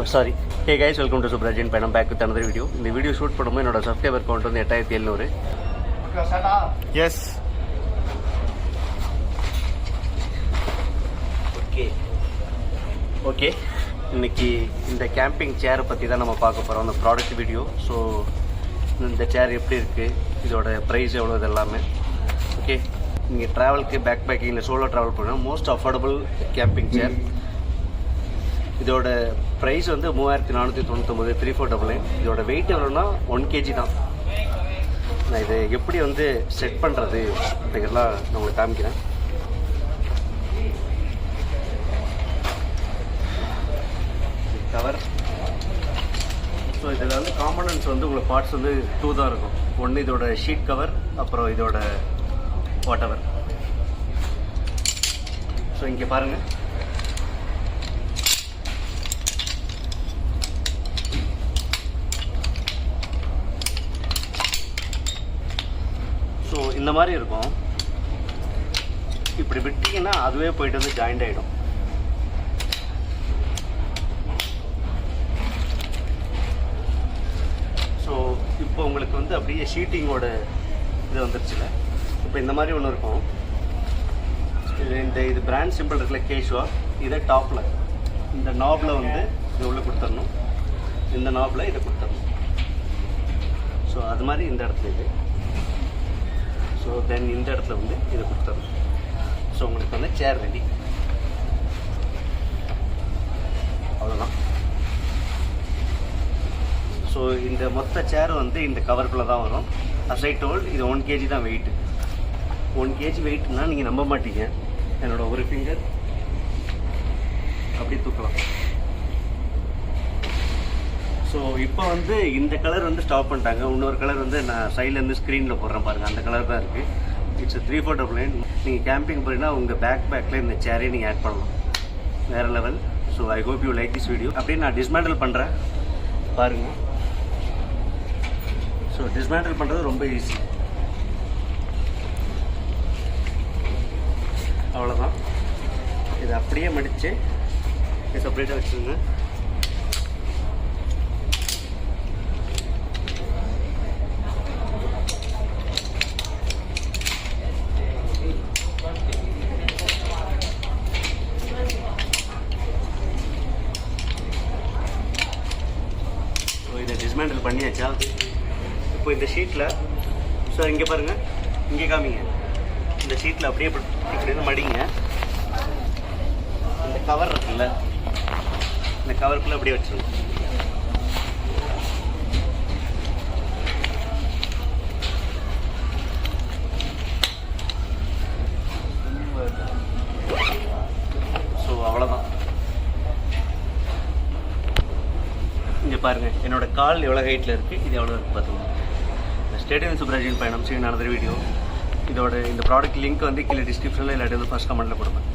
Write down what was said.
Sorry. Hey guys, welcome to Subrajan Payanam back with another video. இந்த video shoot பண்ணும்போது என்னோட subscriber count வந்து 8700. S okay இன்னைக்கு இந்த கேம்பிங் சேரை பற்றி தான் நம்ம பார்க்க போகிறோம், அந்த ப்ராடக்ட் வீடியோ. ஸோ இந்த சேர் எப்படி இருக்குது, இதோட ப்ரைஸ் எவ்வளோ, இது எல்லாமே ஓகே. நீங்கள் ட்ராவலுக்கு பேக் பேக்கிங்கில் சோலோ ட்ராவல் பண்ணால் மோஸ்ட் அஃபோர்டபுள் கேம்பிங் சேர். இதோட ப்ரைஸ் வந்து 3499 3499. இதோட வெயிட் எவ்வளோன்னா 1 kg தான். நான் இதை எப்படி வந்து செட் பண்ணுறது அப்படிங்கிறலாம் நான் உங்களுக்கு காமிக்கிறேன். கவர். ஸோ இதில் வந்து காம்பனன்ட்ஸ் வந்து உங்களுக்கு பார்ட்ஸ் வந்து 2 தான் இருக்கும். ஒன்று இதோட ஷீட் கவர், அப்புறம் இதோட வாட்டவர். ஸோ இங்கே பாருங்கள், ஸோ இந்த மாதிரி இருக்கும். இப்படி விட்டிங்கன்னா அதுவே போயிட்டு வந்து ஜாயிண்ட் ஆகிடும். ஸோ இப்போ உங்களுக்கு வந்து அப்படியே ஷீட்டிங்கோட இது வந்துருச்சுல. இப்போ இந்த மாதிரி ஒன்று இருக்கும். இது பிராண்ட் சிம்பிள் இருக்குல்ல, QUECHUA. இதை டாப்பில் இந்த நாபில் வந்து இது உள்ளே கொடுத்துடணும், இந்த நாபில் இதை கொடுத்துடணும். ஸோ அது மாதிரி இந்த இடத்துல இது. ஸோ தென் இந்த இடத்துல வந்து இதை கொடுத்துடணும். ஸோ உங்களுக்கு வந்து சேர் ரெடி. அவ்வளோதான். ஸோ இந்த மொத்த சேர் வந்து இந்த கவருக்குள்ளே தான் வரும். அஸ் ஐ டோல்ட், இது 1 kg தான் வெயிட்டு. 1 kg வெயிட்னா நீங்கள் நம்ப மாட்டீங்க. என்னோடய ஒரு ஃபிங்கர் அப்படி தூக்கலாம். ஸோ இப்போ வந்து இந்த கலர் வந்து ஸ்டாப் பண்ணிட்டாங்க. இன்னொரு கலர் வந்து நான் சைட்லேருந்து ஸ்க்ரீனில் போடுறேன் பாருங்கள், அந்த கலர் தான் இருக்குது. இட்ஸ் 3499. நீங்கள் கேம்பிங் போகிறீங்கன்னா உங்கள் பேக்கில் இந்த சேரே நீங்கள் ஆட் பண்ணலாம். வேறு level. So I hope you like this video. அப்படியே நான் டிஸ்மேண்டில் பண்ணுறேன் பாருங்கள். ஸோ டிஸ்மேண்டில் பண்ணுறது ரொம்ப ஈஸி. அவ்வளோதான். இதை அப்படியே மடித்து செப்பரேட்டாக வச்சுருங்க. இதை டிஸ்மேண்டில் பண்ணியாச்சா? இப்போ இந்த ஷீட்டில், ஸோ இங்கே பாருங்கள், இங்கே காமிங்க. இந்த ஷீட்டில் அப்படியே இப்படி மடிங்க. இந்த கவர் இருக்குல்ல, இந்த கவருக்குள்ளே அப்படியே வச்சுருங்க. ஸோ அவ்வளோதான். இங்கே பாருங்கள், என்னோட கால் எவ்வளோ ஹைட்டில் இருக்குது, இது எவ்வளோ இருக்குது பார்த்துக்கோங்க. ஸ்டேடியம் சுப்ராஜன் பயணம் சீன் another வீடியோ. இந்த ப்ராடக்ட் லிங்க் வந்து கீழே டிஸ்கிரிப்ஷனில் இல்லாட்டி வந்து ஃபர்ஸ்ட் கமெண்ட்டில் கொடுப்பேன்.